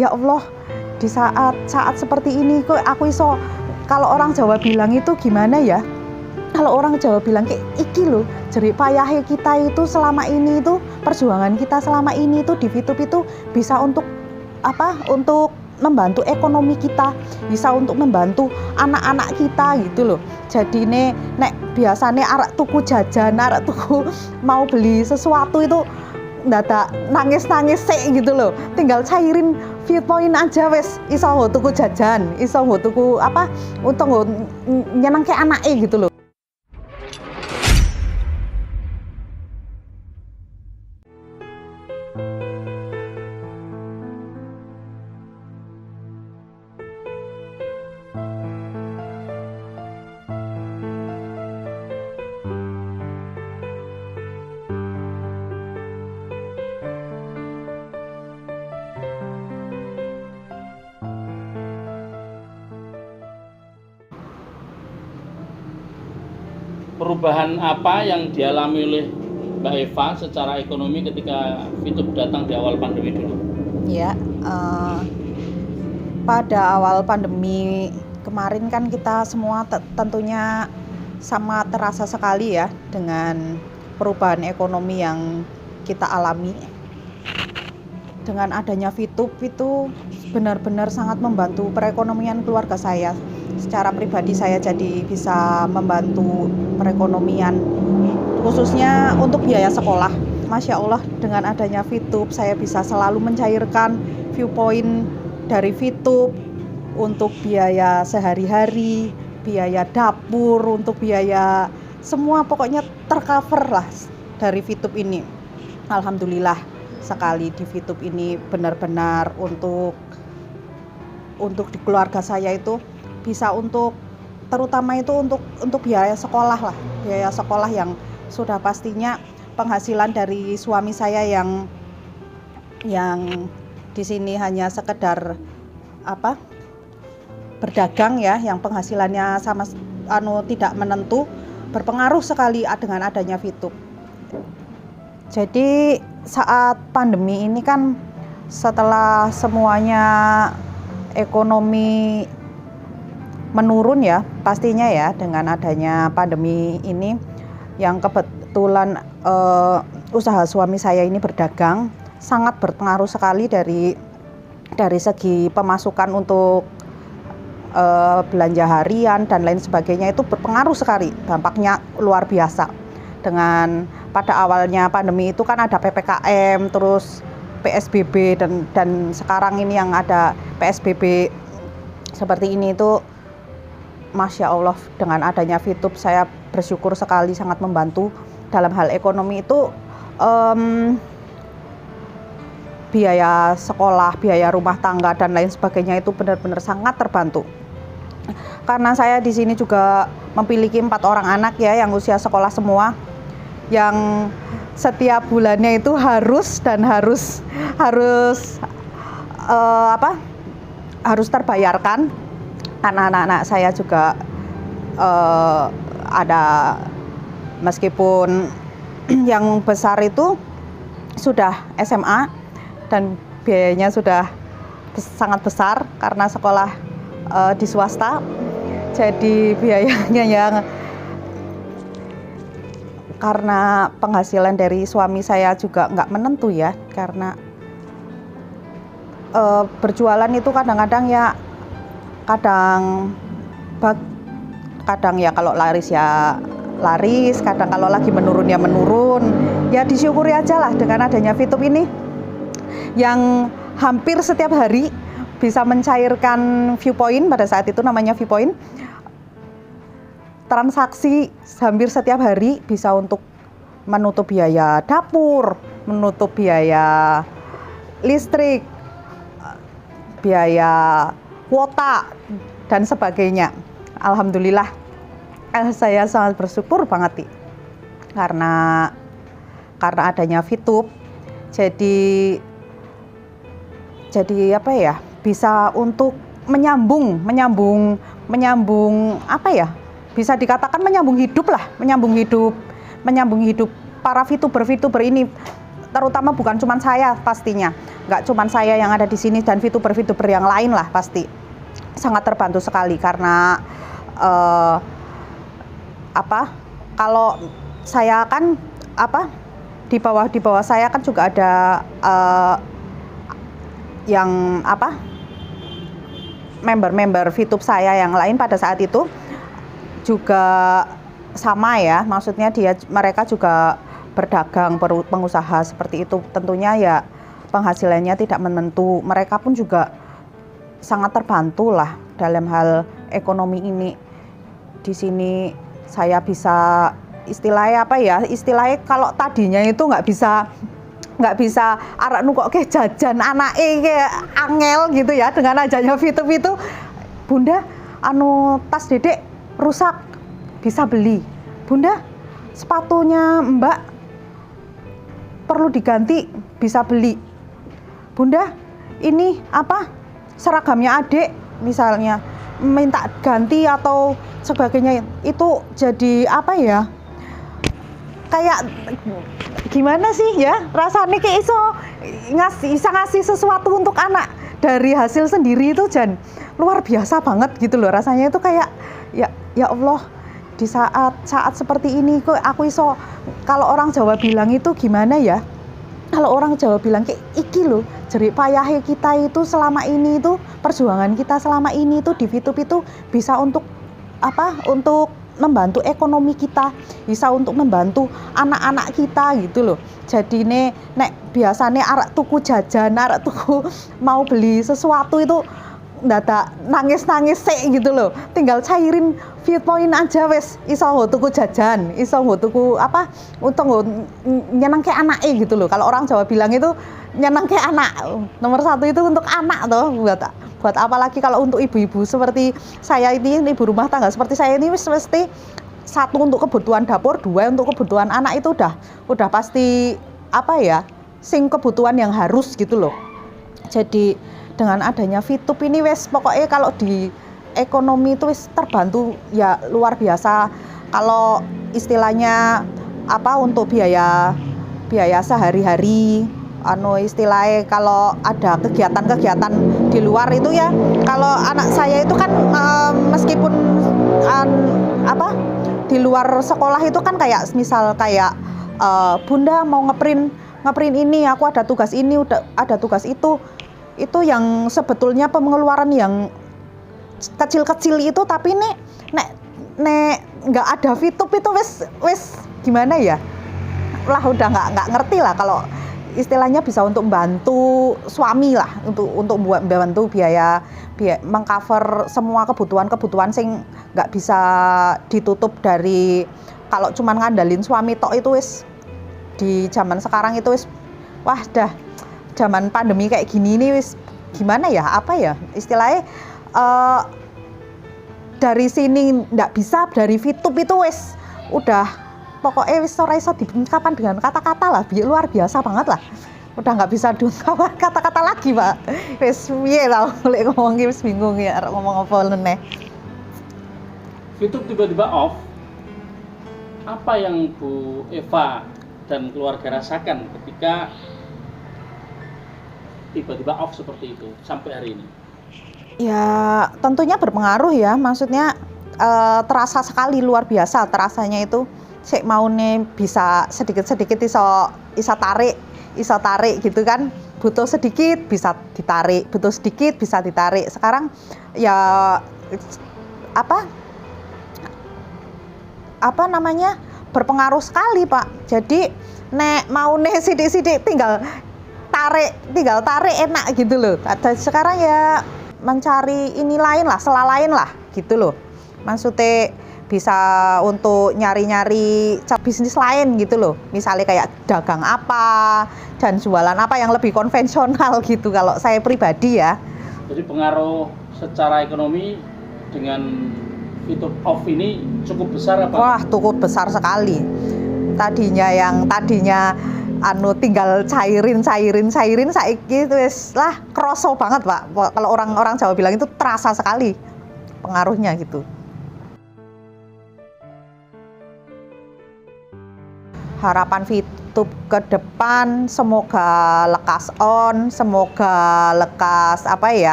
ya Allah, di saat seperti ini kok aku iso, kalau orang Jawa bilang itu gimana ya? Kalau orang Jawa bilang kayak iki loh, jerih payahnya kita itu selama ini itu, perjuangan kita selama ini itu di Fitup itu bisa untuk apa? Untuk membantu ekonomi kita, bisa untuk membantu anak-anak kita gitu loh. Jadi nek biasanya arek tuku jajan, arek tuku mau beli sesuatu itu ndadak nangis-nangis sik gitu loh. Tinggal cairin Viewpoint aja wes iso nggo tuku jajan, iso nggo tuku apa untuk nggo nyenengke anake gitu loh. Perubahan apa yang dialami oleh Mbak Eva secara ekonomi ketika Fitup datang di awal pandemi dulu? Ya, pada awal pandemi kemarin kan kita semua tentunya sangat terasa sekali ya dengan perubahan ekonomi yang kita alami. Dengan adanya Fitup itu benar-benar sangat membantu perekonomian keluarga saya. Secara pribadi saya jadi bisa membantu perekonomian, khususnya untuk biaya sekolah. Masya Allah, dengan adanya Fitup saya bisa selalu mencairkan Viewpoint dari Fitup untuk biaya sehari-hari, biaya dapur, untuk biaya semua pokoknya tercover lah dari Fitup ini. Alhamdulillah sekali di Fitup ini benar-benar untuk di keluarga saya itu bisa untuk terutama itu untuk biaya sekolah lah, biaya sekolah yang sudah pastinya penghasilan dari suami saya yang di sini hanya sekedar apa berdagang ya, yang penghasilannya sama tidak menentu, berpengaruh sekali dengan adanya Fitup. Jadi saat pandemi ini kan setelah semuanya ekonomi menurun ya, pastinya ya dengan adanya pandemi ini yang kebetulan usaha suami saya ini berdagang sangat berpengaruh sekali dari segi pemasukan untuk belanja harian dan lain sebagainya, itu berpengaruh sekali, dampaknya luar biasa. Dengan pada awalnya pandemi itu kan ada PPKM, terus PSBB dan sekarang ini yang ada PSBB seperti ini itu Masya Allah, dengan adanya Fitup saya bersyukur sekali, sangat membantu dalam hal ekonomi itu, biaya sekolah, biaya rumah tangga dan lain sebagainya itu benar-benar sangat terbantu. Karena saya di sini juga memiliki 4 orang anak ya yang usia sekolah semua, yang setiap bulannya itu harus terbayarkan. Anak-anak saya juga ada, meskipun yang besar itu sudah SMA dan biayanya sudah sangat besar karena sekolah di swasta, jadi biayanya yang karena penghasilan dari suami saya juga nggak menentu ya, karena berjualan itu kadang-kadang ya kadang ya kalau laris ya laris, kadang kalau lagi menurun ya menurun. Ya disyukuri aja lah dengan adanya Fitup ini yang hampir setiap hari bisa mencairkan Viewpoint, pada saat itu namanya Viewpoint. Transaksi hampir setiap hari bisa untuk menutup biaya dapur, menutup biaya listrik, biaya kuota dan sebagainya. Alhamdulillah, saya sangat bersyukur banget karena adanya Fitup. Jadi apa ya, bisa untuk menyambung apa ya, bisa dikatakan menyambung hidup para VTuber ini terutama bukan cuma saya pastinya, nggak cuma saya yang ada di sini dan VTuber yang lain lah pasti sangat terbantu sekali karena kalau saya kan di bawah saya kan juga ada yang member VTube saya yang lain pada saat itu juga sama ya, maksudnya mereka juga berdagang, pengusaha seperti itu, tentunya ya penghasilannya tidak menentu, mereka pun juga sangat terbantu lah dalam hal ekonomi ini. Di sini saya bisa istilahnya kalau tadinya itu nggak bisa arek nukok ke jajan anake ke angel gitu ya, dengan adanya VTube itu, bunda tas dedek rusak bisa beli, bunda sepatunya mbak perlu diganti bisa beli, bunda ini seragamnya adik misalnya minta ganti atau sebagainya. Itu jadi kayak gimana sih ya rasanya, kayak bisa ngasih sesuatu untuk anak dari hasil sendiri itu dan luar biasa banget gitu loh rasanya. Itu kayak ya Allah, di saat seperti ini kok aku kalau orang Jawa bilang itu gimana ya, kalau orang Jawa bilang kayak iki loh jerih payahnya kita itu selama ini, itu perjuangan kita selama ini itu di VTube itu bisa untuk membantu ekonomi kita, bisa untuk membantu anak-anak kita gitu loh. Jadi nek biasanya arek tuku jajan, arek tuku mau beli sesuatu itu ndadak nangis sik gitu loh. Tinggal cairin Vitoin aja wes iso tuku jajan, iso tuku untuk nyenengke anake gitu loh. Kalau orang Jawa bilang itu nyenengke anak. Nomor satu itu untuk anak toh, buat apalagi kalau untuk ibu-ibu seperti saya ini, ibu rumah tangga seperti saya ini, mesti satu untuk kebutuhan dapur, dua untuk kebutuhan anak, itu udah pasti sing kebutuhan yang harus gitu loh. Jadi dengan adanya VTube ini pokoknya kalau di ekonomi itu terbantu ya luar biasa. Kalau istilahnya untuk biaya sehari-hari, istilahnya kalau ada kegiatan-kegiatan di luar itu ya, kalau anak saya itu kan meskipun di luar sekolah itu kan kayak misal bunda mau ngeprint ini, aku ada tugas ini, ada tugas itu yang sebetulnya pengeluaran yang kecil-kecil itu, tapi nek nggak ada VTube itu wes gimana ya lah, udah nggak ngerti lah kalau istilahnya bisa untuk membantu suami lah, untuk membantu biaya mengcover semua kebutuhan sing nggak bisa ditutup dari kalau cuman ngandalin suami tok itu di zaman sekarang itu wah dah zaman pandemi kayak gini ini gimana ya istilahnya dari sini nggak bisa, dari VTube itu udah pokoknya ora iso diungkapkan dengan kata-kata lah, luar biasa banget lah, udah nggak bisa diungkapkan kata-kata lagi pak. Piye tau lek ngomong bingung ya ngomong apa meneh. VTube tiba-tiba off, apa yang Bu Eva dan keluarga rasakan ketika tiba-tiba off seperti itu sampai hari ini? Ya tentunya berpengaruh ya, maksudnya terasa sekali, luar biasa terasanya itu. Sik maune bisa sedikit-sedikit iso tarik gitu kan, butuh sedikit bisa ditarik, butuh sedikit bisa ditarik. Sekarang ya berpengaruh sekali pak. Jadi nek maune sidik-sidik tinggal tarik enak gitu loh. Sekarang ya mencari ini lain lah, sela lain lah gitu loh. Maksudnya bisa untuk nyari-nyari bisnis lain gitu loh. Misalnya kayak dagang apa dan jualan apa yang lebih konvensional gitu kalau saya pribadi ya. Jadi pengaruh secara ekonomi dengan VTube off ini cukup besar apa? Wah, cukup besar sekali. Tadinya tinggal cairin saiki wis lah kroso banget Pak. Kalau orang Jawa bilang itu terasa sekali pengaruhnya gitu. Harapan VTube ke depan semoga lekas on, semoga lekas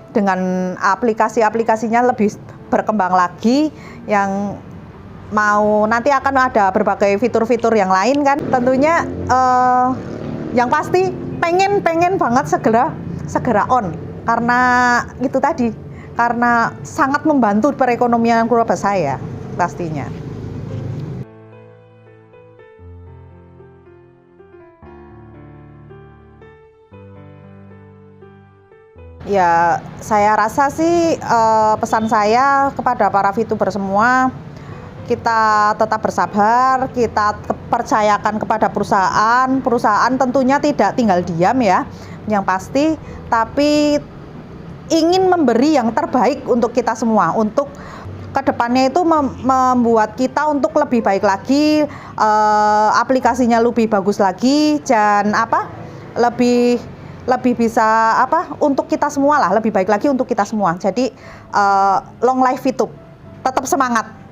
dengan aplikasi-aplikasinya lebih berkembang lagi, yang mau nanti akan ada berbagai fitur-fitur yang lain kan. Tentunya yang pasti pengen banget segera on, karena itu tadi, karena sangat membantu perekonomian keluarga saya pastinya. Ya, saya rasa sih pesan saya kepada para VTuber semua, kita tetap bersabar, kita percayakan kepada perusahaan. Perusahaan tentunya tidak tinggal diam ya, yang pasti, tapi ingin memberi yang terbaik untuk kita semua, untuk kedepannya itu membuat kita untuk lebih baik lagi, aplikasinya lebih bagus lagi, dan lebih bisa untuk kita semua lah, lebih baik lagi untuk kita semua. Jadi long life VTube, tetap semangat.